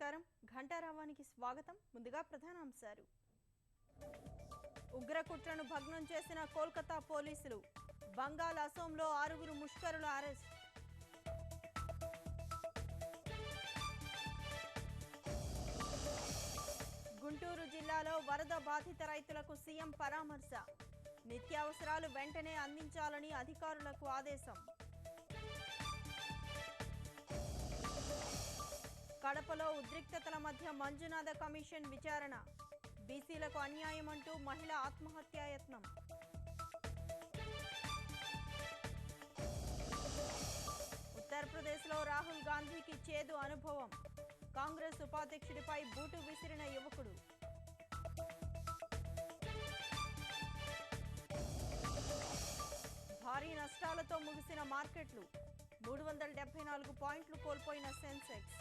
నమస్కారం ఘంటారావానికి స్వాగతం ముందుగా ప్రధానాంశాలు ఉగ్రకుట్రను భగ్నం చేసిన కోల్కతా పోలీసులు బంగాల్ అసోంలో 6 ముష్కరుల అరెస్ట్ గుంటూరు జిల్లాలో వరద బాధిత రైతులకు సీఎం పరామర్శ నిత్యావసరాలు వెంటనే అందించాలని అధికారులకు ఆదేశం కడపలో ఉద్రిక్తతల మధ్య మంజునాథ కమిషన్ విచారణ బీసీలకు అన్యాయం అంటూ మహిళ ఆత్మహత్యాయత్నం ఉత్తరప్రదేశ్లో రాహుల్ గాంధీకి చేదు అనుభవం కాంగ్రెస్ ఉపాధ్యక్షుడిపై బూటు విసిరిన యువకుడు భారీ నష్టాలతో ముగిసిన మార్కెట్లు 374 పాయింట్లు కోల్పోయిన సెన్సెక్స్